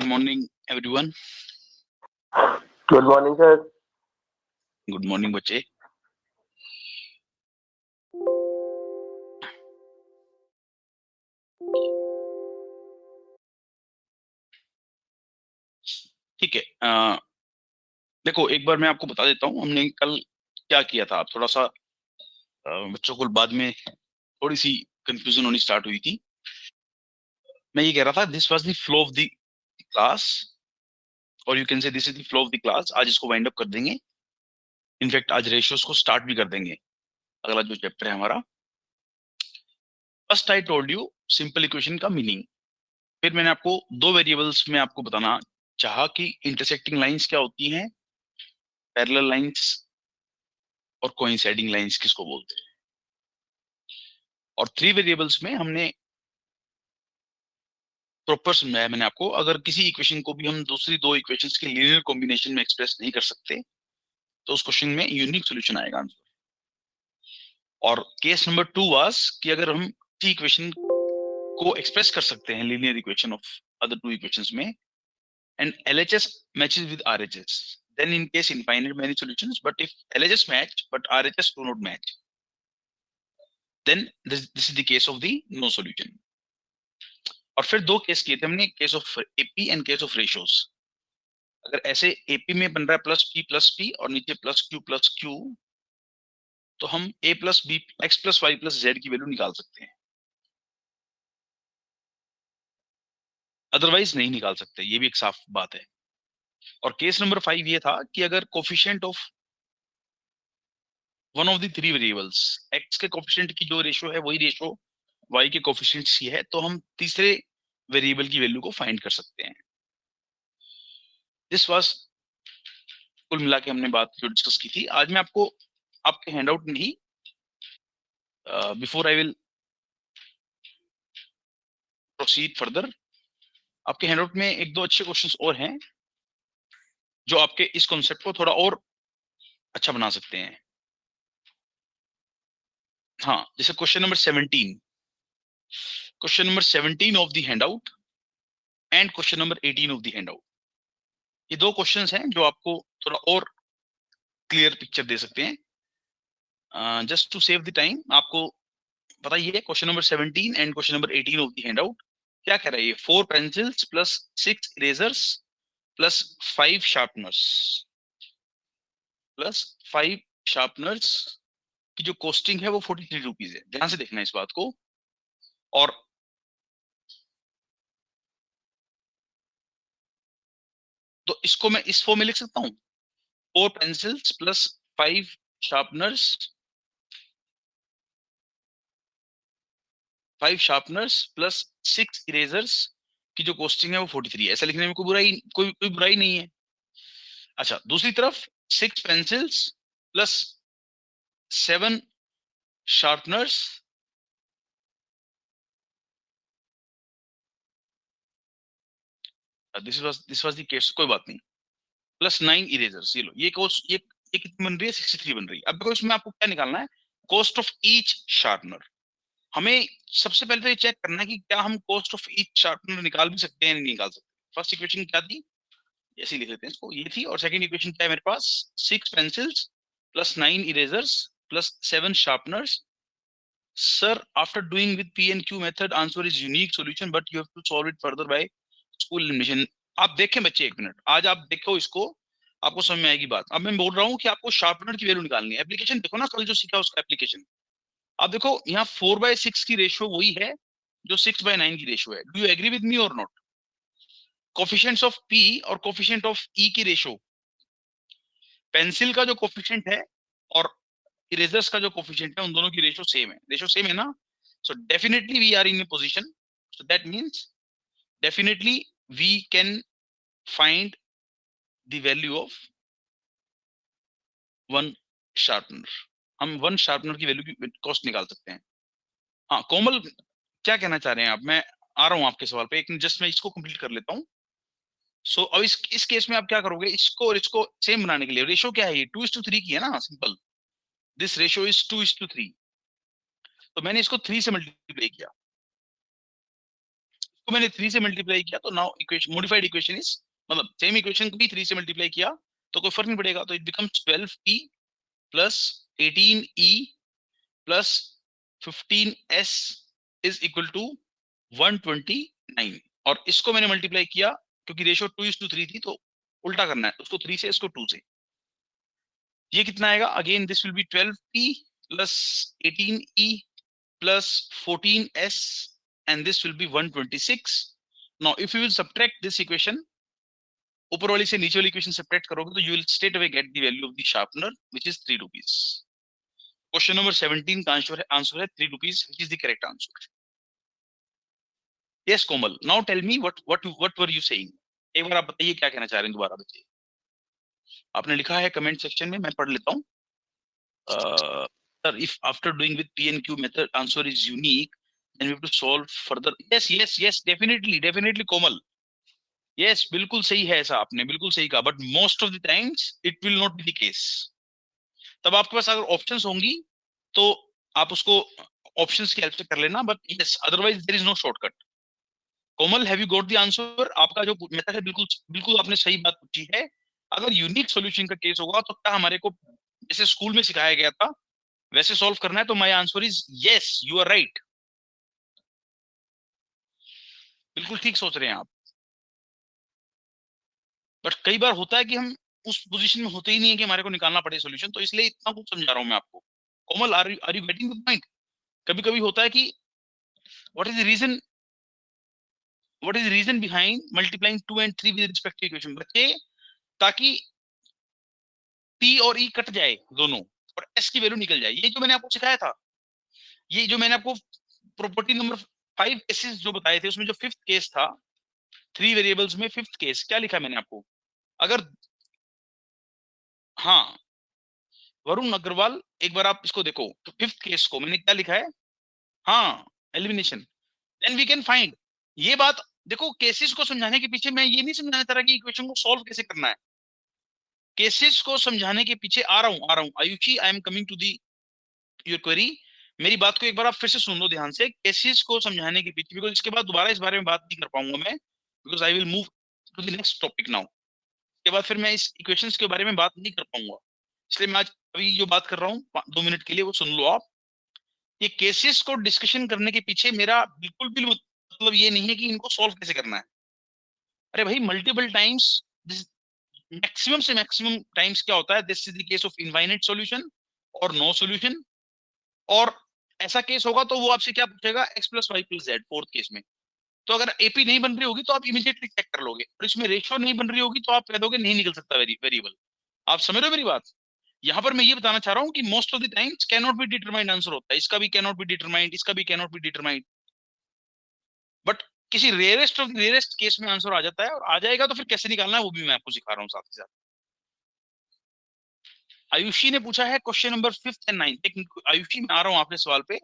morning, everyone. Good morning, sir. Good morning, बच्चे. ठीक है. देखो, एक बार मैं आपको बता देता हूँ हमने कल क्या किया था. थोड़ा सा बच्चों को बाद में थोड़ी सी कंफ्यूजन होनी स्टार्ट हुई थी. मैं ये कह रहा था, this was the flow of the class, और you can say this is the flow of the class. आज इसको वाइंड अप कर देंगे. इनफैक्ट आज रेशियोज को स्टार्ट भी कर देंगे. अगला जो चैप्टर है हमारा, first I told you simple equation का मीनिंग. फिर मैंने आपको दो वेरिएबल्स में आपको बताना चाहा कि इंटरसेक्टिंग लाइंस क्या होती हैं, पैरेलल लाइंस और कोइंसाइडिंग लाइंस किसको बोलते हैं. और थ्री वेरिएबल्स में हमने प्रॉपर समझाया मैंने आपको, अगर किसी इक्वेशन को भी हम दूसरी दो इक्वेशंस के लीनियर कॉम्बिनेशन में एक्सप्रेस नहीं कर सकते तो उस क्वेश्चन में यूनिक सॉल्यूशन आएगा आंसर. और केस नंबर 2 वाज कि अगर हम किसी इक्वेशन को एक्सप्रेस कर सकते हैं linear equation of other two equations में, and LHS matches with RHS, then in case infinite many solutions. But if LHS match but RHS do not match, then this is the case of the no solution. और फिर दो case किए थे हमने, case of AP and case of ratios. अगर ऐसे AP में बन रहा है प्लस पी और नीचे प्लस क्यू, तो हम A plus B X plus Y plus Z की वैल्यू निकाल सकते हैं. अदरवाइज नहीं निकाल सकते, ये भी एक साफ बात है. और केस नंबर 5 ये था कि अगर coefficient of one of the three variables, x के कोफिशिएंट की जो रेशियो है वही रेशियो वाई के कोफिशिएंट की है, तो हम तीसरे वेरिएबल की वैल्यू को फाइंड कर सकते हैं. दिस वाज कुल मिला के हमने बात जो डिस्कस की थी. आज मैं आपको आपके हैंडआउट में ही, before I will proceed further, आपके हैंडआउट में एक दो अच्छे क्वेश्चंस और हैं जो आपके इस कॉन्सेप्ट को थोड़ा और अच्छा बना सकते हैं. हाँ, जैसे question number 17 of the handout and question number 18 of the handout. ये दो क्वेश्चंस हैं जो आपको थोड़ा और क्लियर पिक्चर दे सकते हैं. Just to save the time आपको बताइए, question number 17 and question number 18 of the handout क्या कह रहा है. 4 pencils plus 6 erasers plus 5 sharpeners की जो कॉस्टिंग है वो 43 रुपीज है. ध्यान से देखना इस बात को. और तो इसको मैं इस फॉर्म में लिख सकता हूं, 4 pencils plus 5 sharpeners plus 6 erasers की जो कॉस्टिंग है वो 43 है. ऐसा लिखने में कोई बुराई नहीं है. अच्छा, दूसरी तरफ 6 pencils plus 7 sharpeners this was the case, कोई बात नहीं, प्लस 9 इरेजर्स. ये लो, ये कॉस्ट ये कितनी बन रही है, 63 बन रही है. अब देखो इसमें आपको क्या निकालना है, कॉस्ट ऑफ ईच शार्पनर. हमें सबसे पहले तो ये चेक करना है कि क्या हम कॉस्ट ऑफ ईच शार्पनर निकाल भी सकते हैं या नहीं निकाल सकते. फर्स्ट इक्वेशन क्या थी, ऐसे लिख लेते हैं इसको, ये थी. और सेकंड इक्वेशन क्या है मेरे पास, 6 pencils plus 9 erasers plus 7 sharpeners. Sir, after doing with P and Q method answer is unique solution but you have to solve it further by school elimination. आप देखें बच्चे, एक मिनट, आज आप देखो इसको, आपको समझ में आएगी बात. अब मैं बोल रहा हूँ कि आपको शार्पनर की वैल्यू निकालनी है. एप्लीकेशन देखो ना, कल जो सीखा उसका एप्लीकेशन. आप देखो यहाँ 4/6 की रेशियो वही है जो 6/9 की रेशियो है. Do you agree with me और नॉट. कोफिशिएंट्स ऑफ P और कोफिशिएंट ऑफ E की रेशियो, पेंसिल का जो कोफिशिएंट है और इरेजर्स का जो कोफिशिएंट है, उन दोनों की रेशियो सेम है ना. So definitely we are in a position, so that means definitely we can find the value of one sharpener. हम वन शार्पनर की वैल्यू की कॉस्ट निकाल सकते हैं. हाँ कोमल, क्या कहना चाह रहे हैं आप. मैं आ रहा हूँ आपके सवाल पे, एक जस्ट मैं इसको कंप्लीट कर लेता हूँ. सो अब इस केस में आप क्या करोगे, इसको और इसको सेम बनाने के लिए रेशियो क्या है, ये 2:3 की है ना, सिंपल. This ratio is 2:3. तो मैंने इसको 3 से मल्टीप्लाई किया. को मैंने 3 से मल्टीप्लाई किया तो now equation modified equation is, मतलब सेम इक्वेशन को भी 3 से मल्टीप्लाई किया तो कोई फर्क नहीं पड़ेगा, तो it becomes 12p plus 18e plus 15s is equal to 129। और इसको मैंने मल्टीप्लाई किया क्योंकि रेशियो 2:3 थी, तो उल्टा करना है उसको, 3 से इसको 2 से। ये कितना आएगा? Again this will be 12p plus 18e plus 14s and this will be 126. Now if you will subtract this equation, ऊपर वाली से नीचे वाली इक्वेशन सब्ट्रैक्ट करोगे तो you will straight away get the value of the sharpener which is 3 rupees. Question number 17 का answer है 3 rupees which is the correct answer. Yes Komal, now tell me what were you saying? एक बार आप बताइए क्या कहना चाह रहे हैं, दोबारा बताइए। आपने लिखा है कमेंट सेक्शन में, मैं पढ़ लेता हूँ। Sir, if after doing with P and Q method answer is unique, then we have to solve further. Yes, definitely Komal, yes, बिल्कुल सही है, ऐसा आपने बिल्कुल सही कहा, but most of the times it will not be the case. तब आपके पास अगर ऑप्शंस होंगी तो आप उसको ऑप्शंस की हेल्प से कर लेना, but yes otherwise there is no shortcut. Komal, have you got the answer? आपका जो मेथड है बिल्कुल बिल्कुल आपने सही बात पूछी है। अगर यूनिक सॉल्यूशन का केस होगा तो क्या हमारे को जैसे स्कूल में सिखाया गया था वैसे सॉल्व करना है? तो my answer is yes, you are right, बिल्कुल ठीक सोच रहे हैं आप। बट कई बार होता है कि हम उस पोजीशन में होते ही नहीं है कि हमारे को निकालना पड़े सॉल्यूशन, तो इसलिए इतना कुछ समझा रहा हूं मैं आपको। Komal, are you getting the point? कभी कभी होता है कि what is the reason, what is the reason behind multiplying 2 and 3 with respect to equation, बच्चे, ताकि p और e कट जाए दोनों और s की वैल्यू निकल जाए। ये जो मैंने आपको सिखाया था, ये जो मैंने आपको प्रॉपर्टी नंबर 5 केसेस जो बताए थे, उसमें जो फिफ्थ केस था 3 वेरिएबल्स में, फिफ्थ केस क्या लिखा मैंने आपको? अगर, हाँ वरुण अग्रवाल, एक बार आप इसको देखो तो फिफ्थ केस को मैंने क्या लिखा है? हाँ, elimination, then we can find. ये बात देखो, केसेस को समझाने के पीछे मैं ये नहीं समझाना चाह रहा कि इक्वेशन को सॉल्व कैसे करना है। केसेस को समझाने के पीछे आ रहा हूं Aayushi, I am coming to the your query. मेरी बात को एक बार आप फिर से सुन लो ध्यान से। केसेस को समझाने के पीछे, बिकॉज इसके बाद दोबारा इस बारे में बात नहीं कर पाऊंगा मैं, because I will move to the next topic now. के बाद फिर मैं इस इक्वेशंस के बारे में बात नहीं कर पाऊंगा, इसलिए मैं आज अभी जो बात कर रहा हूँ 2 मिनट के लिए वो सुन लो आप। ये केसेस को डिस्कशन करने के पीछे मेरा बिल्कुल भी मतलब ये नहीं है कि इनको सॉल्व कैसे करना है। अरे भाई, मल्टीपल टाइम्स, मैक्सिमम से मैक्सिमम टाइम्स क्या होता है, this is the case of infinite solution और नो सॉल्यूशन। और ऐसा केस होगा तो वो आपसे क्या पूछेगा? x plus Y plus Z, fourth case में। तो अगर एपी नहीं बन रही होगी तो आप इमीडिएटली चेक कर लोगे, और इसमें रेशियो नहीं बन रही होगी तो आप कह दोगे नहीं निकल सकता वेरिएबल। आप समझ रहे हो मेरी बात? यहाँ पर मैं ये बताना चाह रहा हूँ कि most of the times can not be determined answer होता है, इसका भी कैन नॉट बी डिटरमाइंड, इसका भी can not be determined, but किसी रेयरेस्ट ऑफ रेयरेस्ट केस में आंसर आ जाता है, और आ जाएगा तो फिर कैसे निकालना है वो भी मैं आपको सिखा रहा हूँ साथ ही साथ। आयुषी ने पूछा है question number 5th and 9th। Ayushi, मैं आ रहा हूँ आपके सवाल पे।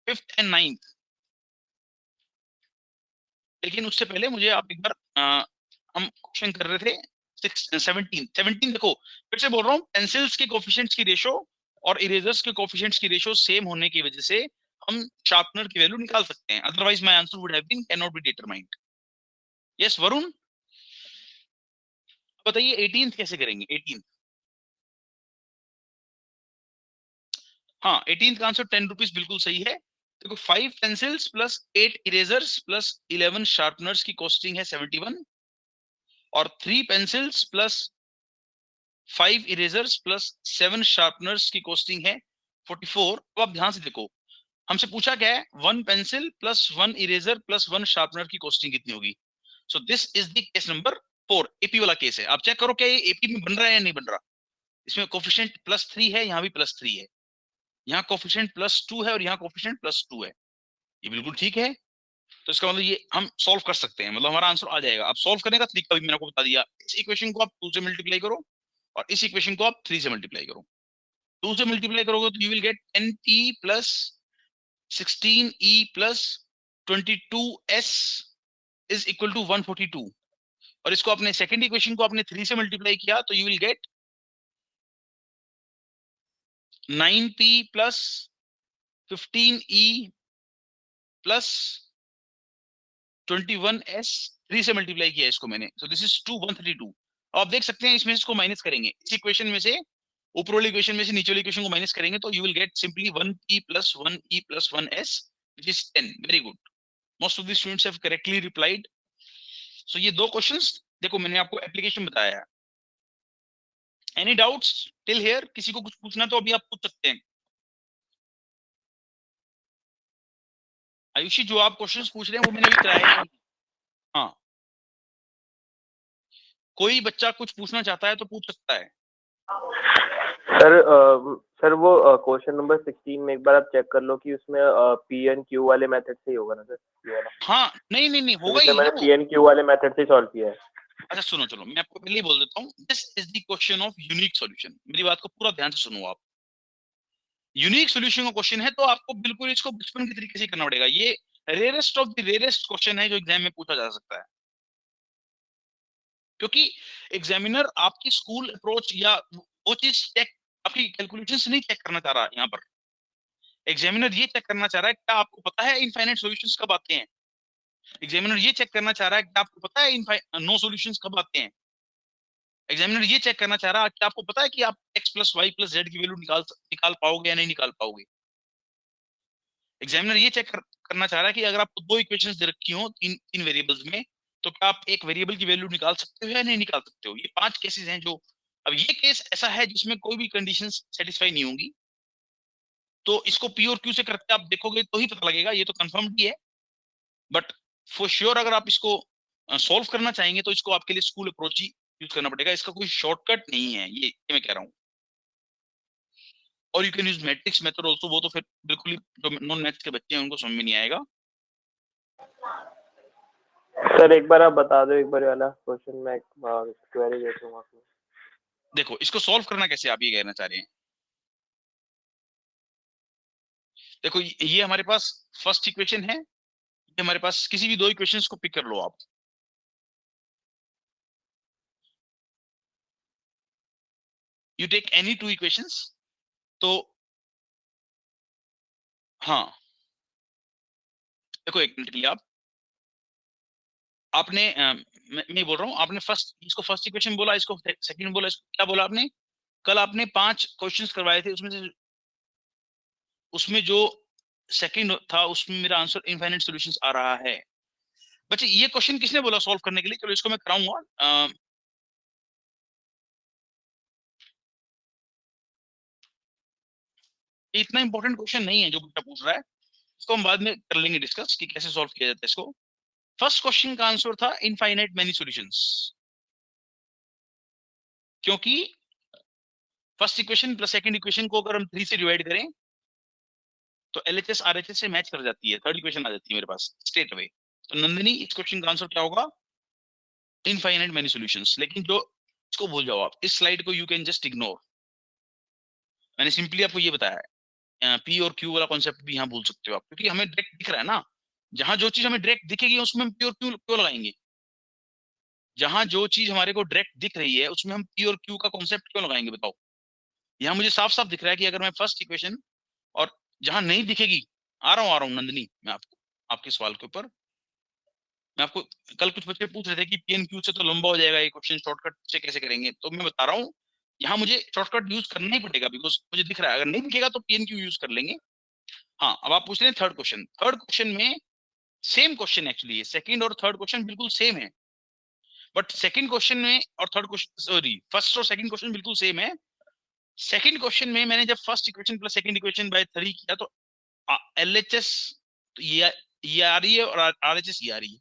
5th and 9th, लेकिन उससे पहले मुझे आप एक बार हम क्वेश्चन कर रहे थे 17 देखो, फिर से बोल रहा हूँ, पेंसिल्स के कोफिशिएंट्स की रेशो और इरेजर्स के कोफिशिएंट्स की रेशो सेम होने की वजह से हम शार्पनर की वैल्यू निकाल सकते हैं, otherwise my answer would have been can not be determined. Yes Varun, बताइए 18th कैसे करेंगे? 18th, हाँ 18th का आंसर 10 रुपीज बिल्कुल सही है। देखो 5 pencils plus 8 erasers plus 11 sharpeners की कॉस्टिंग है 71, और 3 pencils plus 5 erasers plus 7 sharpeners की कॉस्टिंग है 44। तो आप ध्यान से देखो, हमसे पूछा क्या है? 1 pencil plus 1 eraser plus 1 sharpener की कॉस्टिंग कितनी होगी? So this is the case number 4, AP वाला केस है। आप चेक करो क्या ये एपी में बन रहा है या नहीं बन रहा। इसमें कोफिशिएंट +3 है, यहाँ भी +3 है, यहाँ कोफिशिएंट +2 है और यहाँ कोफिशिएंट +2 है। ये बिल्कुल ठीक है, तो इसका मतलब ये हम सॉल्व कर सकते हैं, मतलब हमारा आंसर आ जाएगा। अब सॉल्व करने का तरीका भी मैंने आपको बता दिया। इस इक्वेशन को आप 2 से मल्टीप्लाई करो और इस इक्वेशन को आप 3 से मल्टीप्लाई करो। 2 से मल्टीप्लाई करोगे तो you will get 10p plus 16e plus 22s is equal to 142, और इसको अपने सेकंड इक्वेशन को आपने 3 से मल्टीप्लाई किया तो you will gate 9p plus 15e plus 21s 3 से मल्टीप्लाई किया इसको मैंने, सो दिस इज 2132। आप देख सकते हैं इसमें इसको माइनस करेंगे, इस इक्वेशन में से ऊपर वाली इक्वेशन में से नीचे वाली इक्वेशन को माइनस करेंगे तो you will get simply 1p plus 1e plus 1s which is 10। Very good, most of the students have correctly replied. So ये दो क्वेश्चंस देखो मैंने आपको एप्लीकेशन बताया है। Any doubts till here? किसी को कुछ पूछना तो अभी आप पूछ सकते हैं। आयुषी जो आप क्वेश्चंस पूछ रहे हैं वो मैंने अभी कराया ही नहीं। हाँ, कोई बच्चा कुछ पूछना चाहता है तो पूछ सकता है। सर वो क्वेश्चन नंबर 16 में एक बार आप चेक कर लो कि उसमें पी एन क्यू वाले मेथड से ही होगा ना सर, ये वाला? हाँ, नहीं नहीं नहीं होगा क्योंकि ही मैंने है वो। पी एन क्यू वाले मेथड से सॉल्व किया है। अच्छा सुनो, चलो मैं आपको पहले ही बोल देता हूँ, this is the question of unique solution. मेरी बात को पूरा ध्यान से सुनो आप। यूनिक सॉल्यूशन का क्वेश्चन है तो आपको बिल्कुल इसको बचपन के तरीके से करना पड़ेगा। ये rarest of the rarest question है जो एग्जाम में पूछा जा सकता है, क्योंकि एग्जामिनर आपकी स्कूल अप्रोच या वो चीज चेक, आपकी कैलकुलेशन नहीं चेक करना चाह रहा। यहाँ पर एग्जामिनर ये चेक करना चाह रहा है क्या आपको पता है इनफाइनाइट सॉल्यूशंस कब आते हैं। एग्जामिनर ये चेक करना चाह रहा है कि आपको पता है नो सॉल्यूशंस कब आते हैं। एग्जामिनर ये चेक करना चाह रहा है कि आपको पता है कि आप x plus Y plus Z की वैल्यू निकाल पाओगे या नहीं निकाल पाओगे। एग्जामिनर ये चेक करना चाह रहा है कि अगर आपको दो इक्वेशंस दे रखी हो तीन तीन वेरिएबल्स में, तो क्या आप एक वेरिएबल की वैल्यू निकाल सकते हो या नहीं निकाल सकते हो। ये 5 केसेस हैं जो, अब ये केस ऐसा है जिसमें कोई भी कंडीशंस सेटिस्फाई नहीं होंगी, तो इसको पी और क्यू से करके आप देखोगे तो ही पता लगेगा। ये तो कंफर्म ही है, बट फॉर श्योर अगर आप इसको सॉल्व करना चाहेंगे तो इसको आपके लिए स्कूल अप्रोच ही यूज करना पड़ेगा। इसका कोई शॉर्टकट नहीं है, ये मैं कह रहा हूँ। और you can use matrix method also, वो तो फिर बिल्कुल ही जो नॉन मैथ्स के बच्चे हैं उनको समझ में नहीं आएगा। सर एक बार आप बता दो, एक बार वाला क्वेश्चन मैं क्वेरी देता हूँ आपको। देखो इसको सॉल्व करना कैसे, आप ये कहना चाह रहे हैं। देखो ये हमारे पास फर्स्ट इक्वेशन है, ये हमारे पास किसी भी दो इक्वेशंस को पिक कर लो आप। You take any two equations, तो हाँ देखो एक मिनट के लिए आपने मैं बोल रहा हूँ, आपने फर्स्ट इसको फर्स्ट इक्वेशन बोला, इसको सेकंड बोला, इसको क्या बोला आपने? कल आपने 5 क्वेश्चंस करवाए थे, उसमें जो सेकंड था उसमें मेरा आंसर इनफाइनाइट सॉल्यूशंस आ रहा है। बच्चे ये क्वेश्चन किसने बोला सॉल्व करने के लिए? चलो इसको मैं कराऊंगा। ये इतना इंपॉर्टेंट क्वेश्चन नहीं है जो बच्चा पूछ रहा है, इसको हम बाद में कर लेंगे डिस्कस कि कैसे सॉल्व किया जाता है इसको। फर्स्ट क्वेश्चन का आंसर था इनफाइनाइट मेनी सॉल्यूशंस, क्योंकि first equation plus second equation को अगर हम 3 से डिवाइड करें तो एलएचएस आरएचएस से मैच कर जाती है, थर्ड इक्वेशन आ जाती है मेरे पास स्ट्रेट अवे। तो नंदिनी इस क्वेश्चन का आंसर क्या होगा? Infinite many solutions. लेकिन जो इसको भूल जाओ आप, इस स्लाइड को यू कैन जस्ट इग्नोर। मैंने सिंपली आपको ये बताया है, पी और क्यू वाला कॉन्सेप्ट भी यहाँ भूल सकते हो आप, क्योंकि हमें डायरेक्ट दिख रहा है ना। जहां जो चीज हमें डायरेक्ट दिखेगी उसमें हम पी और क्यू क्यों लगाएंगे? जहां जो चीज हमारे को डायरेक्ट दिख रही है उसमें हम पी और क्यू का कॉन्सेप्ट क्यों लगाएंगे बताओ। यहाँ मुझे साफ साफ दिख रहा है कि अगर मैं फर्स्ट इक्वेशन, और जहां नहीं दिखेगी, आ रहा हूँ नंदिनी मैं आपको आपके सवाल के ऊपर। मैं आपको, कल कुछ बच्चे पूछ रहे थे कि पीएन क्यू से तो लंबा हो जाएगा ये क्वेश्चन, शॉर्टकट से कैसे करेंगे, तो मैं बता रहा हूँ यहाँ मुझे शॉर्टकट यूज करना ही पड़ेगा, बिकॉज मुझे दिख रहा है। अगर नहीं दिखेगा तो पीएन क्यू यूज कर लेंगे। हाँ, अब आप पूछ रहे हैं थर्ड क्वेश्चन। थर्ड क्वेश्चन में सेम क्वेश्चन एक्चुअली है, सेकंड और थर्ड क्वेश्चन बिल्कुल सेम है, बट सेकंड क्वेश्चन में और थर्ड क्वेश्चन, सॉरी, फर्स्ट और सेकंड क्वेश्चन बिल्कुल सेम है। सेकंड क्वेश्चन में मैंने जब first equation plus second equation by 3 किया तो एलएचएस ये आ रही है और आरएचएस ये आ रही है,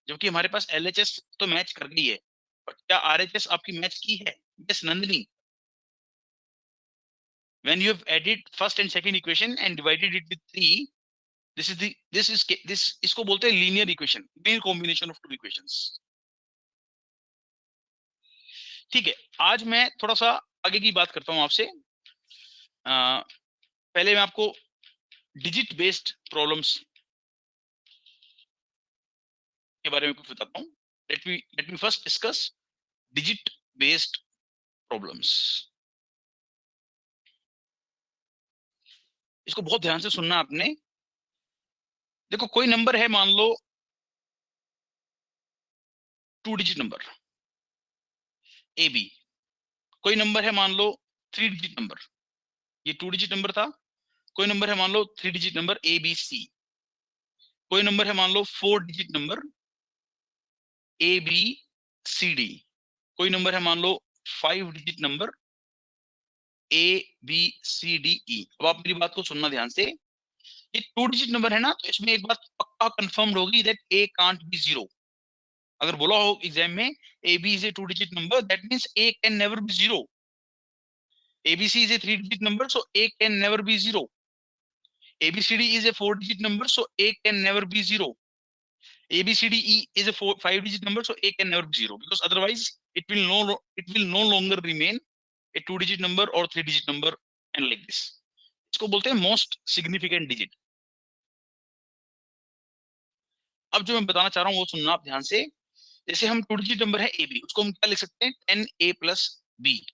जबकि हमारे पास एलएचएस तो मैच कर गई है, बट क्या आरएचएस आपकी मैच की है? Yes Nandini, when you have added first and second equation and divided it with 3, this इसको बोलते हैं linear equation, main combination of two equations. ठीक है, आज मैं थोड़ा सा आगे की बात करता हूं आपसे। पहले मैं आपको डिजिट बेस्ड प्रॉब्लम्स के बारे में कुछ बताता हूं। Let me first discuss digit based problems. इसको बहुत ध्यान से सुनना आपने। देखो कोई नंबर है, मान लो 2 डिजिट नंबर ए बी, कोई नंबर है मान लो 3 डिजिट नंबर, ये 2 डिजिट नंबर था। कोई नंबर है मान लो 3 digit number A B C, कोई नंबर है मान लो 4 digit number A B C D, कोई नंबर है मान लो 5 digit number A B C D E. अब आप मेरी बात को सुनना ध्यान से, ये 2 डिजिट नंबर है ना, तो इसमें एक बात पक्का कंफर्म होगी, that A can't be zero. अगर बोला हो एग्जाम में A B is a 2 digit number, that means A can never be zero. ABC is a 3 digit number, so A can never be zero. ABCD is a 4 digit number, so A can never be zero. ABCDE is a 5 digit number, so A can never be zero, because otherwise it will no longer remain a 2 digit number or 3 digit number and like this. इसको बोलते हैं most significant digit. अब जो मैं बताना चाह रहा हूँ वो सुनना आप ध्यान से। जैसे हम 2 डिजिट नंबर है ए बी, उसको हम क्या लिख सकते हैं, 10A प्लस बी,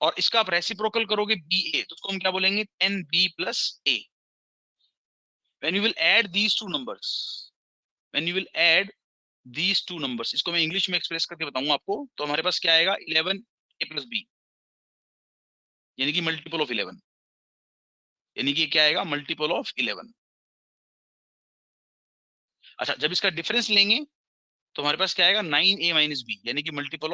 और इसका आप रेसिप्रोकल करोगे बी ए, तो उसको हम क्या बोलेंगे, 10B plus A. when you will add these two numbers when you will add these two numbers, इसको मैं इंग्लिश में एक्सप्रेस करके बताऊंगा आपको, तो हमारे पास क्या आएगा, 11A प्लस बी, यानी कि मल्टीपल ऑफ 11, यानी कि क्या आएगा, मल्टीपल ऑफ 11। अच्छा, जब इसका डिफरेंस लेंगे तो हमारे पास क्या आएगा, 9A माइनस बी, यानी कि मल्टीपल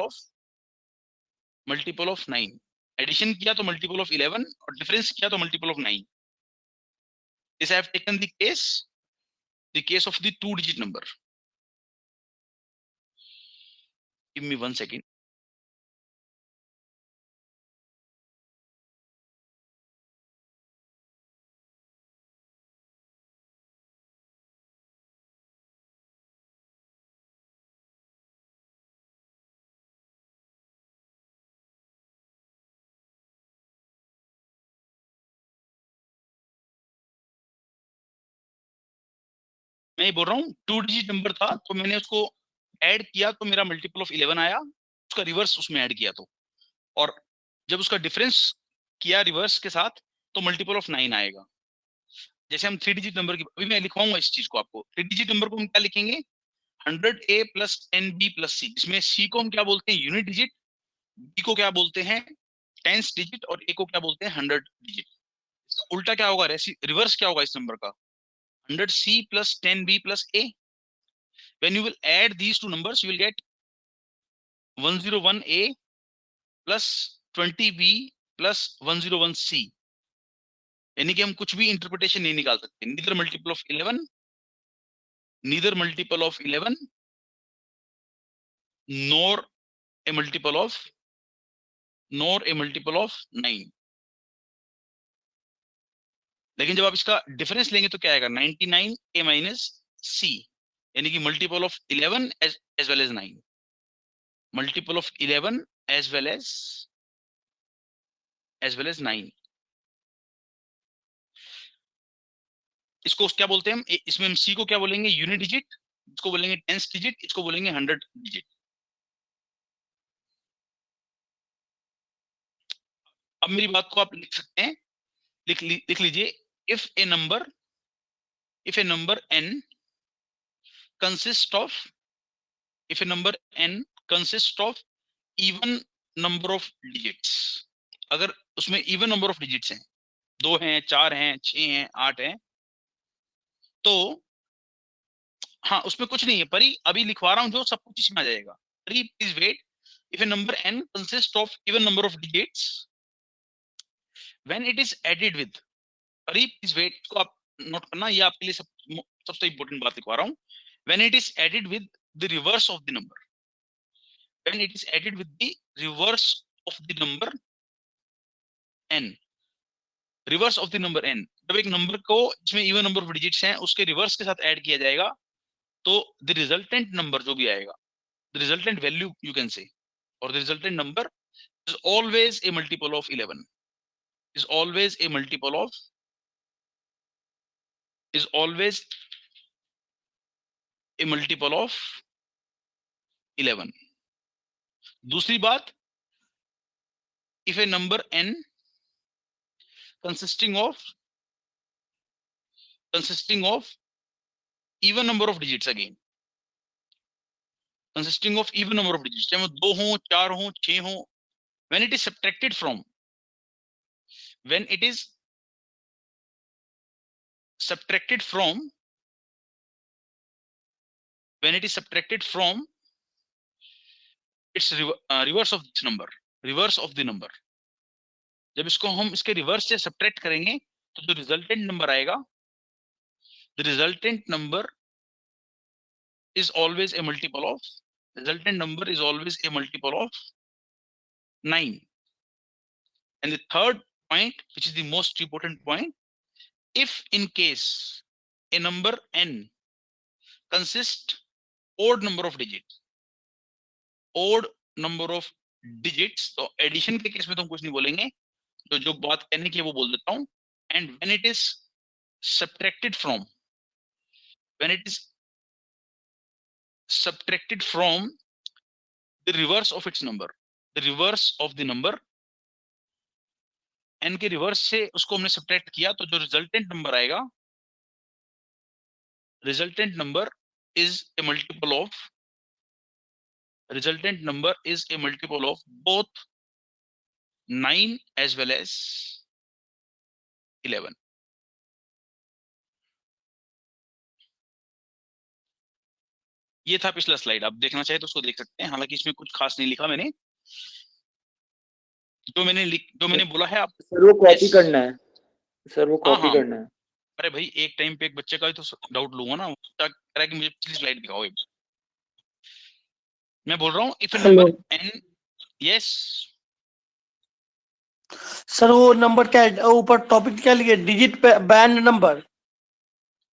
ऑफ 9। एडिशन किया तो मल्टीपल ऑफ 11 और डिफरेंस किया तो multiple of 9। This I have taken the case of the 2 digit number. Give me 1 second. मैं ये बोल रहा हूँ 2 डिजिट नंबर था, तो मैंने उसको ऐड किया तो मेरा मल्टीपल ऑफ 11 आया, उसका रिवर्स उसमें ऐड किया तो, और जब उसका डिफरेंस किया रिवर्स के साथ तो मल्टीपल ऑफ 9 आएगा। जैसे हम 3 डिजिट नंबर की, अभी मैं लिखवाऊंगा इस चीज को आपको। 3 डिजिट नंबर को हम क्या लिखेंगे, 100A प्लस 10B प्लस सी, जिसमें सी को हम क्या बोलते हैं, यूनिट डिजिट, बी को क्या बोलते हैं, टेंस डिजिट, और ए को क्या बोलते हैं, 100 डिजिट। इसका उल्टा क्या होगा, रिवर्स क्या होगा इस नंबर का, 100C plus 10B plus A. when you will add these two numbers you will get 101A plus 20B plus 101C, यानी कि हम कुछ भी इंटरप्रिटेशन नहीं निकाल सकते, neither multiple of 11, neither multiple of 11 nor a multiple of 9। लेकिन जब आप इसका डिफरेंस लेंगे तो क्या आएगा, 99A माइनस सी, यानी कि multiple of 11 as well as 9, multiple of 11 as well as 9। इसको क्या बोलते हैं हम, इसमें हम सी को क्या बोलेंगे, यूनिट डिजिट, इसको बोलेंगे टेंस डिजिट, इसको बोलेंगे 100 डिजिट। अब मेरी बात को आप लिख सकते हैं, लिख लीजिए, if a number n consist of if a number n consists of even number of digits, अगर उसमें even number of digits हैं, 2 हैं, 4 हैं, 6 हैं, 8 हैं, तो हाँ उसमें कुछ नहीं है, परी अभी लिखवा रहा हूं जो सब कुछ इसमें आ जाएगा। Pari please wait, if a number n consists of even number of digits when it is added with, परी प्लीज वेट, इसको आप नोट करना, ये आपके लिए सबसे इंपॉर्टेंट बात लिखवा रहा हूँ, when it is added with the reverse of the number, when it is added with the reverse of the number n, reverse of the number n, जब एक नंबर को जिसमें इवन नंबर ऑफ डिजिट्स हैं उसके reverse के साथ add किया जाएगा, तो द रिजल्टेंट नंबर जो भी आएगा, the resultant value you can say, और the resultant number is always a multiple of 11, is always a multiple of, is always a multiple of 11। दूसरी बात, if a number n consisting of consisting of even number of digits again, consisting of even number of digits, चाहे वो 2 हो, 4 हो, 6 हो, when it is subtracted from, when it is subtracted from, when it is subtracted from its reverse of this number, reverse of the number, जब इसको हम इसके reverse से सब्ट्रैक्ट करेंगे तो जो रिजल्टेंट नंबर आएगा, the resultant number is always a multiple of, resultant number is always a multiple of 9. And the third point, which is the most important point, if in case a number n consists odd number of digits, odd number of digits, तो addition के case में तो हम कुछ नहीं बोलेंगे, तो जो बात कहने की है वो बोल देता हूं. And when it is subtracted from, when it is subtracted from the reverse of its number, the reverse of the number, n के रिवर्स से उसको हमने सब्ट्रैक्ट किया, तो जो रिजल्टेंट नंबर आएगा, resultant number is a multiple of, resultant number is a multiple of both 9 as well as 11. ये था पिछला स्लाइड, आप देखना चाहे तो उसको देख सकते हैं, हालांकि इसमें कुछ खास नहीं लिखा मैंने, जो मैंने बोला है आप सर वो कॉपी करना है, सर वो हाँ कॉपी हाँ, करना है. अरे भाई एक टाइम पे एक बच्चे का ही तो डाउट लूंगा ना, क्या कह रहा है कि मुझे पिछली स्लाइड दिखाओ. मैं बोल रहा हूँ if A hello number n, yes sir, वो नंबर क्या है ऊपर टॉपिक क्या लिखे, digit band number?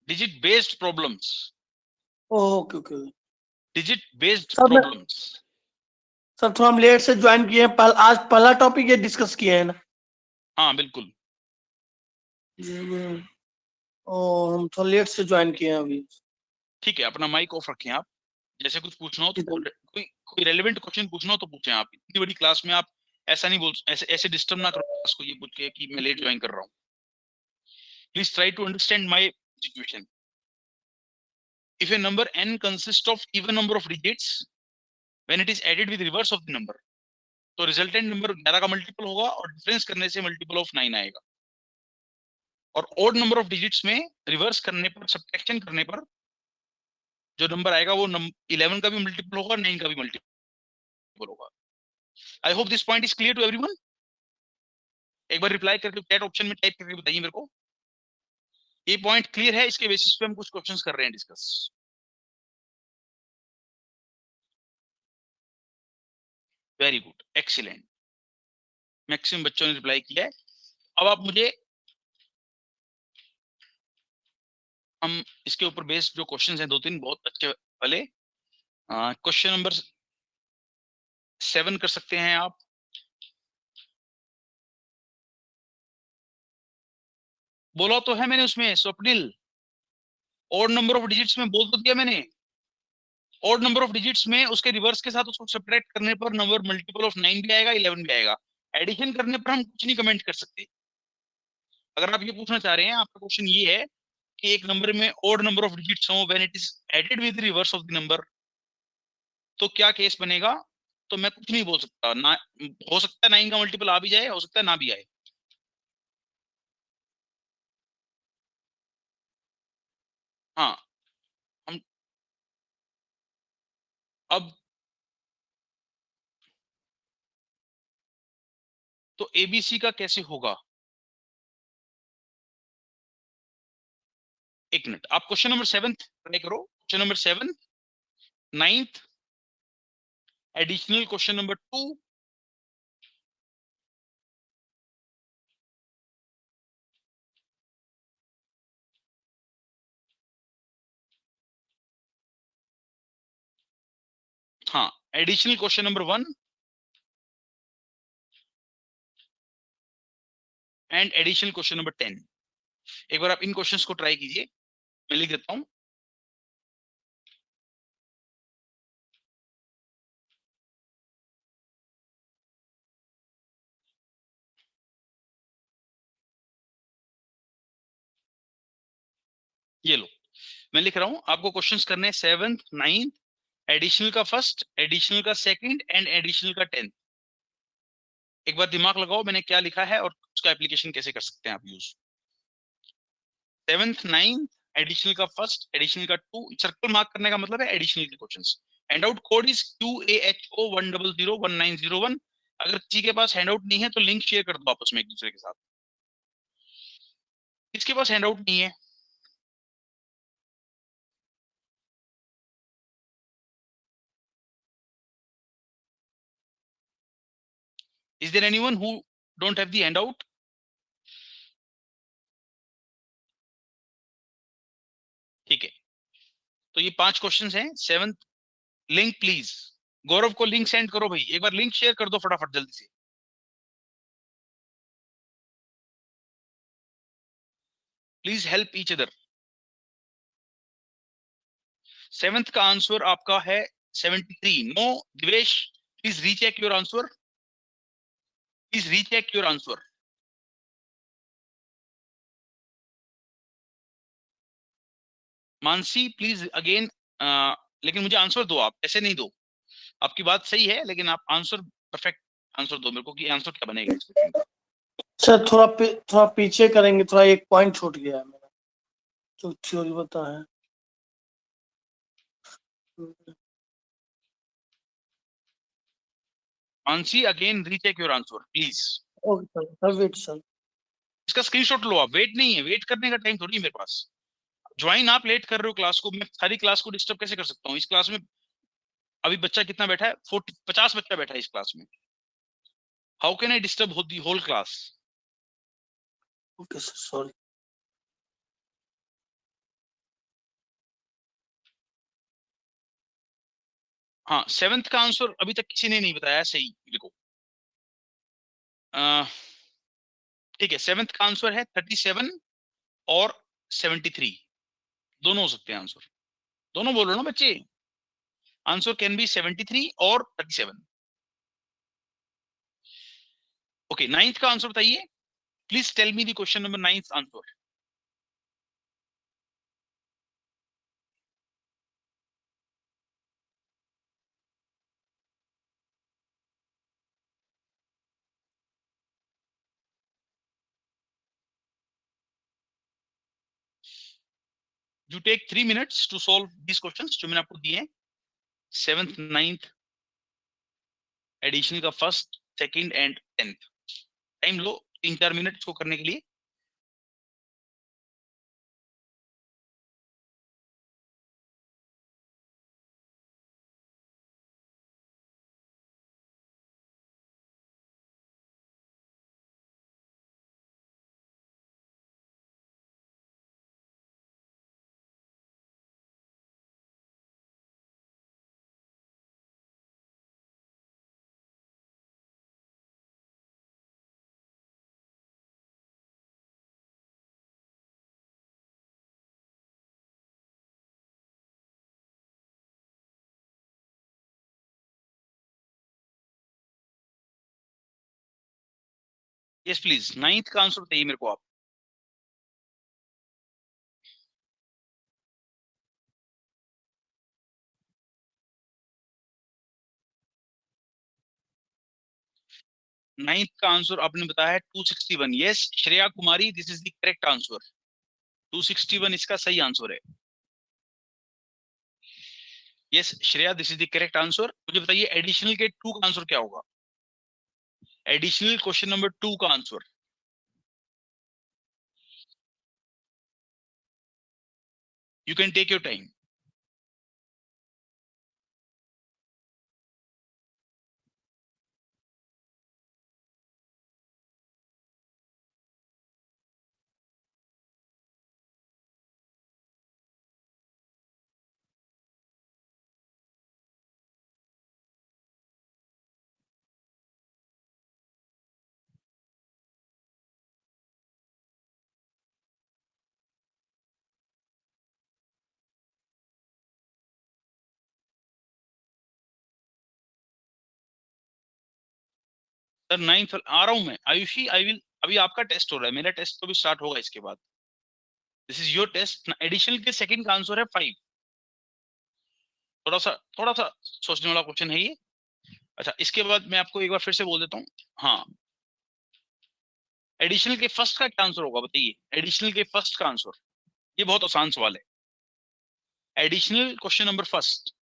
Digit based problems, okay okay digit based sir. मैं प्रॉब्लम्स. सर थोड़ा हम लेट से ज्वाइन किए हैं, आज पहला टॉपिक ये डिस्कस किए हैं ना. हाँ बिल्कुल, हम थोड़ा लेट से ज्वाइन किए हैं अभी. ठीक है, अपना माइक ऑफ रखें आप, जैसे कुछ पूछना हो तो कोई रेलेवेंट क्वेश्चन पूछना हो तो पूछें आप. इतनी बड़ी क्लास में आप ऐसा नहीं बोल, ऐसे डिस्टर्ब ना करो क्लास को ये पूछ के कि मैं लेट ज्वाइन कर रहा हूँ. Please try to understand my situation. If a number n consist of even number of digits when it is added with reverse of the number, तो रिजल्टेंट नंबर 11 का मल्टीपल होगा और डिफरेंस करने से multiple of 9 आएगा. और odd number of digits में reverse करने पर, सब्ट्रैक्शन करने पर जो नंबर आएगा वो 11 का भी मल्टीपल होगा, 9 का भी मल्टीपल होगा. I hope this point is clear to everyone. एक बार रिप्लाई करके चैट ऑप्शन में टाइप करके बताइए मेरे को ये पॉइंट क्लियर है. इसके बेसिस पे हम कुछ क्वेश्चंस कर रहे हैं discuss. Very good, excellent, maximum बच्चों ने रिप्लाई किया है. अब आप मुझे, हम इसके ऊपर बेस्ड जो क्वेश्चंस हैं दो तीन बहुत अच्छे वाले, क्वेश्चन नंबर 7 कर सकते हैं आप. बोला तो है मैंने उसमें Swapnil, odd number of digits में बोल तो दिया मैंने. ओड नंबर ऑफ डिजिट्स में उसके रिवर्स के साथ उसको सब्ट्रैक्ट करने पर नंबर मल्टीपल ऑफ 9 भी आएगा, 11 भी आएगा. एडिशन करने पर हम कुछ नहीं कमेंट कर सकते. अगर आप ये पूछना चाह रहे हैं, आपका क्वेश्चन ये है कि एक नंबर में ओड नंबर ऑफ डिजिट्स हो when it is added with reverse of the number, तो क्या केस बनेगा, तो मैं कुछ नहीं बोल सकता ना. हो सकता है 9 का मल्टीपल आ भी जाए, हो सकता है ना भी आए. हाँ, हम अब तो एबीसी का कैसे होगा, एक मिनट. आप क्वेश्चन नंबर 7 ट्राई करो. Question number 7, 9th, additional question number 2, हाँ additional question number 1 and additional question number 10. एक बार आप इन क्वेश्चंस को ट्राई कीजिए, मैं लिख देता हूं. ये लो, मैं लिख रहा हूं आपको क्वेश्चंस करने हैं 7th 9th, एडिशनल का फर्स्ट, एडिशनल का सेकंड एंड एडिशनल का 10th। एक बार दिमाग लगाओ मैंने क्या लिखा है और उसका एप्लीकेशन कैसे कर सकते हैं आप यूज। 7th 9th, एडिशनल का फर्स्ट, एडिशनल का 2, सर्कल मार्क करने का मतलब है एडिशनल के questions. Handout code is QAHO 1001901। अगर किसी के पास हैंडआउट नहीं है तो लिंक शेयर कर दो आपस में एक दूसरे के साथ। किसके पास हैंडआउट नहीं है? Is there anyone who don't have the handout? ठीक है, तो ये 5 क्वेश्चंस हैं। 7th, लिंक प्लीज, गौरव को लिंक सेंड करो भाई, एक बार लिंक शेयर कर दो फटाफट जल्दी से। Please help each other. 7th का आंसर आपका है 73। No Divesh, please recheck your answer, please recheck your answer. Mansi please again, लेकिन मुझे आंसर दो, आप ऐसे नहीं दो। आपकी बात सही है लेकिन आप आंसर परफेक्ट आंसर दो मेरे को कि आंसर क्या बनेगा इस क्वेश्चन का। सर थोड़ा पीछे करेंगे, थोड़ा एक पॉइंट छूट गया है मेरा, जो थ्योरी बता है। Mansi again recheck your answer please. Okay sir, wait sir. इसका स्क्रीनशॉट लो आप, वेट नहीं है, वेट करने का टाइम थोड़ी है मेरे पास। ज्वाइन आप लेट कर रहे हो क्लास को, मैं सारी क्लास को डिस्टर्ब कैसे कर सकता हूँ? इस क्लास में अभी बच्चा कितना बैठा है? 50 बच्चा बैठा है इस क्लास में। How can I disturb the whole class? Okay sir, sorry. हाँ, 7th का आंसर अभी तक किसी ने नहीं बताया सही मेरे को। ठीक है, 7th का आंसर है 37 और 73, दोनों हो सकते हैं आंसर। दोनों बोलो ना बच्चे, आंसर कैन बी 73 और 37। ओके, 9th का आंसर बताइए, please tell me the question number 9th answer. You take 3 minutes to solve this questions जो मैंने आपको दिए हैं। 7th 9th, एडिशन का first, second and 10th। Time लो 3-4 मिनट इसको करने के लिए। यस प्लीज, 9th का आंसर बताइए मेरे को आप। नाइन्थ का आंसर आपने बताया है 261। Yes Shreya Kumari, this is the correct answer. 261 इसका सही आंसर है। Yes Shreya, this is the correct answer. मुझे बताइए एडिशनल के 2 का आंसर क्या होगा? एडिशनल क्वेश्चन नंबर 2 का answer. You can take your time. Sir 9th आ रहा हूं मैं, आयुषी आई विल, अभी आपका टेस्ट हो रहा है, मेरा टेस्ट तो भी स्टार्ट होगा इसके बाद। This is your test. Additional के सेकंड का आंसर है 5। थोड़ा सा सोचने वाला क्वेश्चन है ये। अच्छा, इसके बाद मैं आपको एक बार फिर से बोल देता हूँ। हाँ, एडिशनल के फर्स्ट का क्या आंसर होगा बताइए? एडिशनल के फर्स्ट का आंसर, ये बहुत आसान सवाल है। Additional question number first,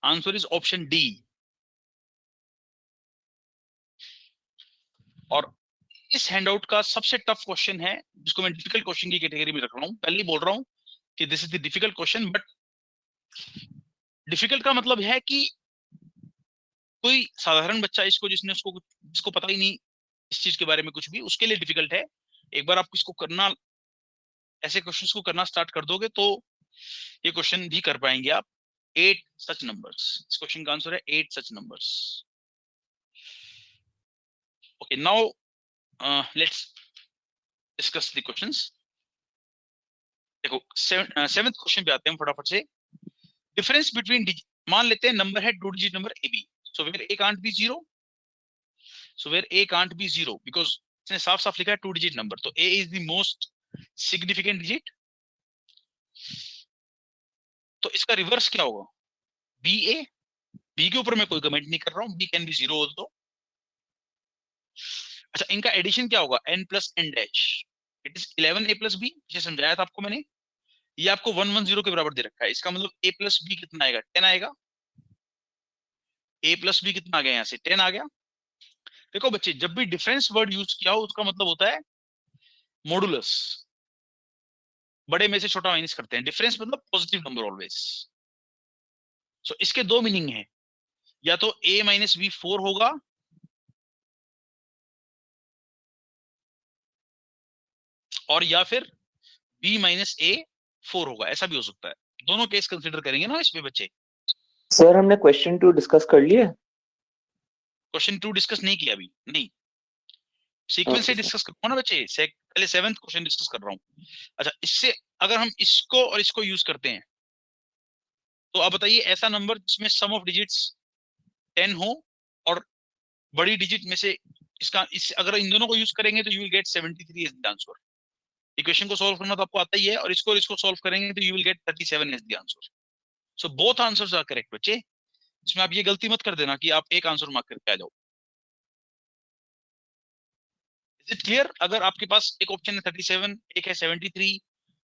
answer is option D. और इस हैंडआउट का सबसे टफ क्वेश्चन है, जिसको मैं डिफिकल्ट क्वेश्चन की कैटेगरी में रख रहा हूँ। पहले ही बोल रहा हूँ कि this is the difficult question, but difficult का मतलब है कि कोई साधारण बच्चा इसको, जिसको पता ही नहीं इस चीज के बारे में कुछ भी, उसके लिए डिफिकल्ट है। एक बार आप इसको करना, ऐसे क्वेश्चंस को करना स्टार्ट कर दोगे तो ये क्वेश्चन भी कर पाएंगे आप। 8 सच नंबर्स, इस क्वेश्चन का आंसर है 8 such numbers. Okay, now let's discuss the questions. देखो, सेवेंथ क्वेश्चन पे आते हैं फटाफट से। डिफरेंस बिटवीन, मान लेते हैं नंबर है 2 digit number A B, so where A can't be zero, so where A can't be zero because इसने साफ साफ लिखा है 2 डिजिट नंबर, तो A is the most significant digit. तो इसका रिवर्स क्या होगा? बी ए। बी के ऊपर मैं कोई कमेंट नहीं कर रहा हूँ, B can be zero also. अच्छा, इनका एडिशन क्या होगा? n plus N dash, it is 11 A plus B, जिसे समझाया था आपको मैंने। ये आपको 110 के बराबर दे रखा है, इसका मतलब a प्लस बी कितना आएगा? 10 आएगा। a प्लस बी कितना आ गया? यहाँ से 10 आ गया। देखो बच्चे, जब भी डिफरेंस वर्ड यूज किया हो उसका मतलब होता है मॉडुलस, बड़े में से छोटा माइनस करते हैं। डिफरेंस मतलब पॉजिटिव नंबर ऑलवेज। सो इसके दो मीनिंग है, या तो a माइनस बी 4 होगा, और या फिर b माइनस ए 4 होगा, ऐसा भी हो सकता है। दोनों केस कंसिडर करेंगे ना इसमें बच्चे। सर हमने क्वेश्चन 2 डिस्कस कर लिया। क्वेश्चन 2 डिस्कस नहीं किया अभी, नहीं, सीक्वेंस से ओके सर। डिस्कस करूंगा ना बच्चे। पहले 7th क्वेश्चन डिस्कस कर रहा हूँ। अच्छा, इससे अगर हम इसको और इसको यूज करते हैं, तो आप बताइए ऐसा नंबर जिसमें सम ऑफ डिजिट्स 10 हो, और बड़ी डिजिट में से इसका, इस अगर इन दोनों को यूज करेंगे तो you will get 73 as the answer. Equation को सॉल्व करना तो आपको आता ही है, और इसको सॉल्व करेंगे तो you will get 37 as the answer. So both answers are correct बच्चे। इसमें आप ये गलती मत कर देना कि आप एक आंसर मार्क करके आ जाओ। Is it clear? अगर आपके पास एक ऑप्शन है 37, एक है 73,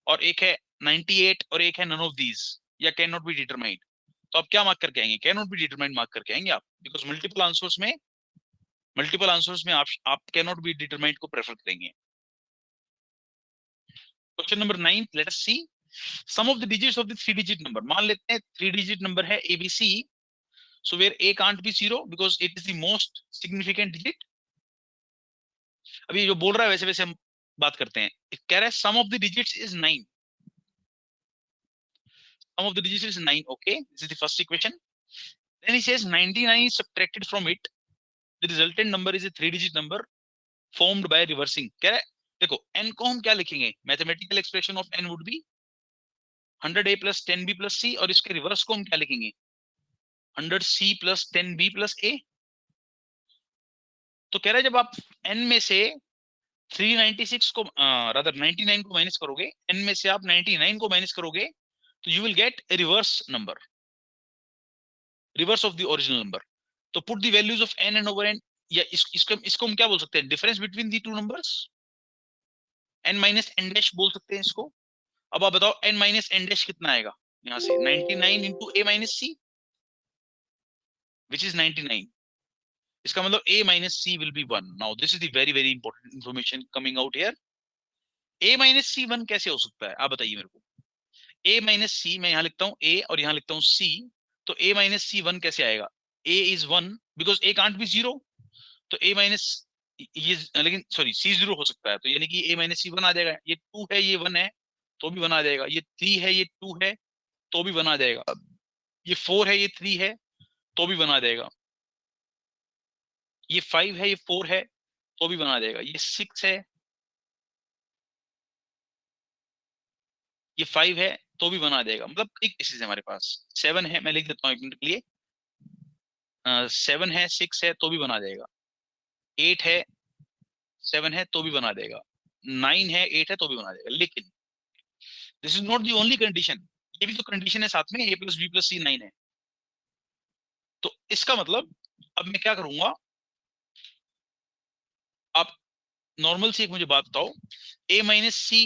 और एक है 98, और एक है नन ऑफ दीज, या कैन नॉट बी डिटरमाइंड, तो आप क्या मार्क करके आएंगे? Can not be determined mark करके आएंगे आप, बिकॉज मल्टीपल आंसर्स में आप कैन नॉट बी डिटरमाइंड को प्रेफर करेंगे। Question number 9, let us see sum of the digits of the 3 digit number. मान लेते हैं 3 डिजिट नंबर है ABC, so where A can't be zero because it is the most significant digit. अभी जो बोल रहा है वैसे वैसे हम बात करते हैं। कह रहा है sum of the digits is 9, sum of the digits is 9. Okay, this is the first equation. Then he says 99 is subtracted from it, the resultant number is a 3 digit number formed by reversing. कह रहा है देखो, n को हम क्या लिखेंगे? Mathematical expression of n would be 100a plus 10b plus c, और इसके रिवर्स को हम क्या लिखेंगे? 100c plus 10b plus a। तो कह रहा है जब आप n में से 396 को रादर 99 को माइनस करोगे, n में से आप 99 को माइनस करोगे, तो you will get a reverse number, reverse of the original number. तो put the values of n and over n, या इसको हम क्या बोल सकते हैं? Difference between the two numbers, n minus n dash बोल सकते हैं इसको। अब आप बताओ n माइनस n डैश कितना आएगा? यहां से 99 into a minus C, which is 99। इसका मतलब a minus C will be 1। Now this is the very very important information coming out here. a minus C 1 कैसे हो सकता है? आप बताइए मेरे को। a माइनस सी, मैं यहाँ लिखता हूँ a और यहाँ लिखता हूँ c, तो a माइनस सी 1 कैसे आएगा? a is 1 because a can't be zero, तो a माइनस ये, लेकिन सॉरी सी जीरो हो सकता है, तो यानी कि a माइनस सी 1 आ जाएगा। ये 2 है, ये 1 है, तो भी 1 आ जाएगा। ये 3 है, ये 2 है, तो भी 1 आ जाएगा। ये 4 है, ये 3 है, तो भी 1 आ जाएगा। ये 5 है, ये 4 है, तो भी 1 आ जाएगा। ये 6 है, ये 5 है, तो भी 1 आ जाएगा। मतलब एक केसेस है हमारे पास। 7 है, मैं लिख देता हूँ 1 मिनट के लिए। 7 है, 6 है तो भी 1 आ जाएगा। 8 है, 7 है तो भी 1 आ जाएगा। 9 है, 8 है तो भी 1 आ जाएगा। लेकिन this is not the only condition, ये भी तो कंडीशन है साथ में, a प्लस बी प्लस सी 9 है। तो इसका मतलब अब मैं क्या करूंगा, आप नॉर्मल सी एक मुझे बात बताओ, a माइनस सी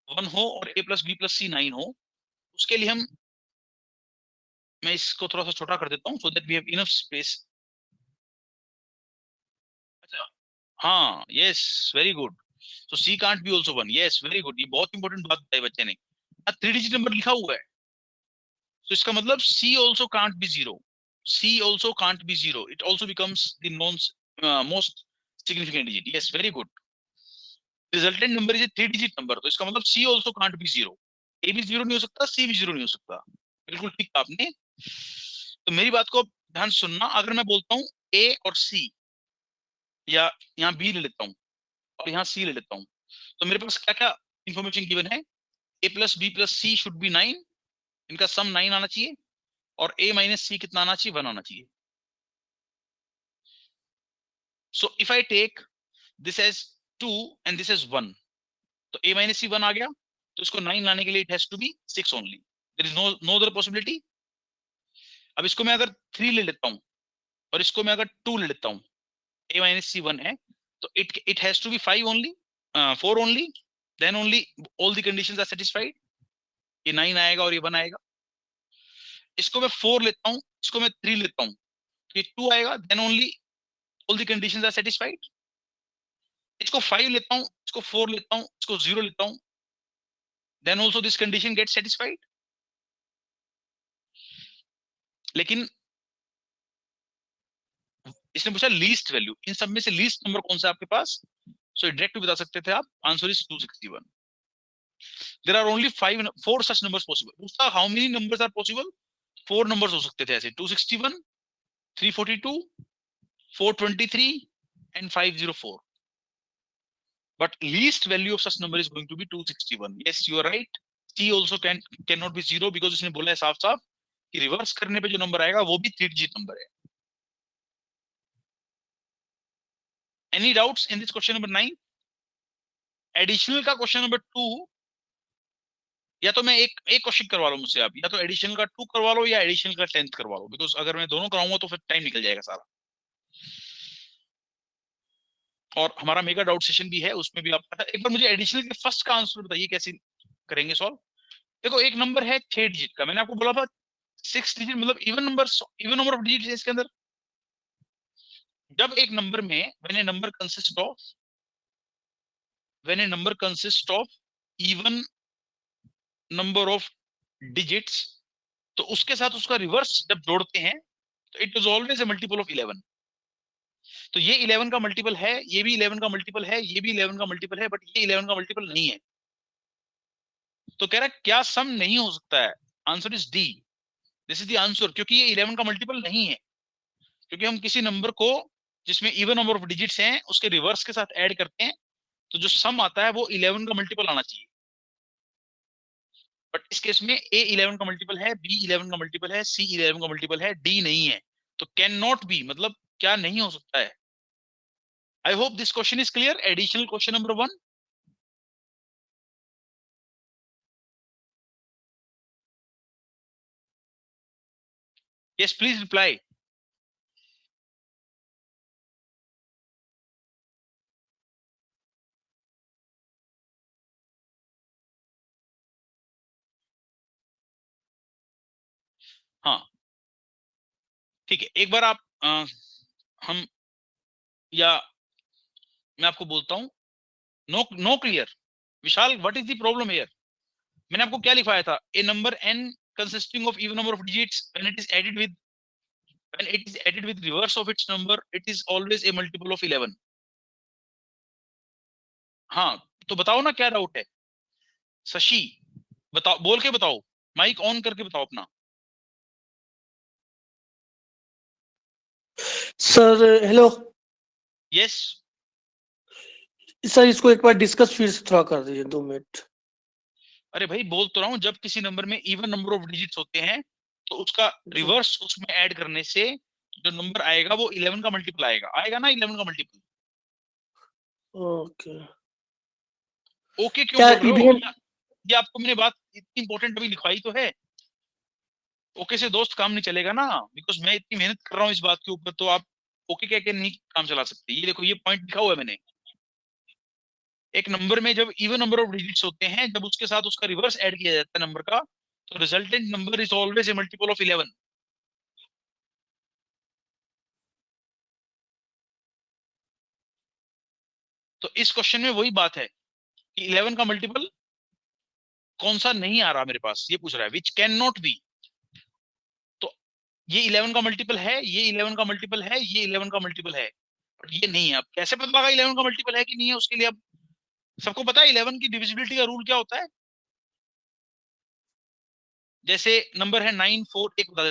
1 हो और a प्लस बी प्लस सी 9 हो, उसके लिए हम, मैं इसको थोड़ा सा छोटा कर देता हूँ so that we have enough space. अच्छा, हाँ, yes, very good. So C can't be also 1, yes, very good. ये बहुत इंपॉर्टेंट बात बताई बच्चे ने। 3 डिजिट नंबर लिखा हुआ है, तो इसका मतलब C also can't be zero. C also can't be zero. It also becomes the most significant digit. Yes, very good. Resultant number is a 3 digit number. तो इसका मतलब C also can't be zero. A भी zero नहीं हो सकता, C भी zero नहीं हो सकता। बिल्कुल ठीक आपने। तो मेरी बात को ध्यान सुनना, अगर मैं बोलता हूँ A और C, या यहाँ B ले लेता हूँ और यहाँ C ले लेता हूँ, तो मेरे पास क्या क्या इंफॉर्मेशन गिवन है? A plus B plus C should be 9, इनका सम 9 आना चाहिए, और a माइनस सी कितना आना चाहिए? 1 आना चाहिए। So if I take this as 2 and this as 1, तो a माइनस सी 1 आ गया, तो इसको 9 लाने के लिए it has to be 6 only. There is no other possibility. अब इसको मैं अगर 3 ले लेता हूं और इसको मैं अगर 2 ले लेता हूं, a माइनस सी 1 है, तो it has to be 5 only, 4 only, then only all the conditions are satisfied. ये 9 आएगा और ये 1 आएगा। इसको मैं 4 लेता हूं, इसको मैं 3 लेता हूं, तो ये 2 आएगा, then only all the conditions are satisfied. इसको 5 लेता हूं, इसको 4 लेता हूं, इसको 0 लेता हूं, then also this condition gets satisfied। लेकिन इसने पूछा लीस्ट वैल्यू, इन सब में से लीस्ट नंबर कौन सा आपके पास? सो डायरेक्ट बता सकते थे आप, answer is 261। There are only 4 such numbers possible. पूछता how many numbers are possible? 4 numbers हो सकते थे ऐसे, 261, 342, 423 and 504। But least value of such number is going to be 261. Yes, you are right. C also cannot be 0 because इसने बोला है साफ साफ कि रिवर्स करने पे जो नंबर आएगा वो भी 3 डिजिट नंबर है। Any doubts in this question number 9? Additional का क्वेश्चन नंबर 2, या तो मैं एक क्वेश्चन करवा लो मुझसे आप, या तो एडिशनल का 2 करवा लो या एडिशनल का 10th करवा लो, बिकॉज अगर मैं दोनों कराऊंगा तो फिर टाइम निकल जाएगा सारा। और हमारा मेगा डाउट सेशन भी है, उसमें भी आप एक बार मुझे एडिशनल के फर्स्ट का आंसर बताइए कैसे करेंगे सॉल्व। देखो एक नंबर है 6 डिजिट का, मैंने आपको बोला था 6 डिजिट मतलब even number, even number of digit है इसके अंदर। जब एक नंबर में when A number consist of even number of digits, तो उसके साथ उसका रिवर्स जब जोड़ते हैं तो it is always a multiple of 11। तो ये 11 का मल्टीपल है, ये भी 11 का मल्टीपल है, ये भी 11 का मल्टीपल है, बट ये 11 का मल्टीपल नहीं है। तो कह रहा है क्या सम नहीं हो सकता है? Answer is D, this is the answer, क्योंकि ये 11 का मल्टीपल नहीं है। क्योंकि हम किसी नंबर को जिसमें इवन नंबर ऑफ डिजिट्स हैं उसके रिवर्स के साथ ऐड करते हैं, तो जो सम आता है वो 11 का मल्टीपल आना चाहिए। बट इस केस में ए 11 का मल्टीपल है, बी 11 का मल्टीपल है, सी 11 का मल्टीपल है, डी नहीं है। तो कैन नॉट बी मतलब क्या नहीं हो सकता है। आई hope this question is clear. Additional question number 1। Yes please reply. हाँ ठीक है, एक बार आप हम, या मैं आपको बोलता हूं, no clear. Vishal, what is the problem here? मैंने आपको क्या लिखवाया था? A number n consisting of even number of digits when it is added with reverse of its number, it is always a multiple of 11। हाँ, तो बताओ ना क्या डाउट है शशि, बताओ, बोल के बताओ, माइक ऑन करके बताओ अपना। Sir hello. यस, सर इसको एक बार डिस्कस फिर से थोड़ा कर दीजिए 2 मिनट। अरे भाई बोल तो रहा हूँ, जब किसी नंबर में इवन नंबर ऑफ डिजिट्स होते हैं तो उसका रिवर्स उसमें ऐड करने से जो नंबर आएगा वो 11 का मल्टीपल आएगा ना 11 का मल्टीपल। ओके। ओके क्यों क्या बोल रहे हो? इवन? ये आपको मैंने बात इतनी इंपॉर्टेंट अभी लिखवाई तो है। ओके से दोस्त काम नहीं चलेगा ना, बिकॉज मैं इतनी मेहनत कर रहा हूँ इस बात के ऊपर, तो आप ओके कह के नहीं काम चला सकते। ये देखो ये पॉइंट लिखा हुआ है मैंने, एक नंबर में जब इवन नंबर ऑफ डिजिट्स होते हैं, जब उसके साथ उसका रिवर्स ऐड किया जाता है नंबर का, तो resultant number is always a multiple of 11। तो इस क्वेश्चन में वही बात है कि 11 का मल्टीपल कौन सा नहीं आ रहा मेरे पास, ये पूछ रहा है, विच कैन नॉट बी। तो ये 11 का मल्टीपल है, ये 11 का मल्टीपल है, ये 11 का मल्टीपल है, बट ये नहीं है। अब कैसे पता लगा 11 का मल्टीपल है कि नहीं है? उसके लिए अब सबको पता है 11 की डिविजिबिलिटी का रूल क्या होता है। जैसे नंबर है 9 4 एक बता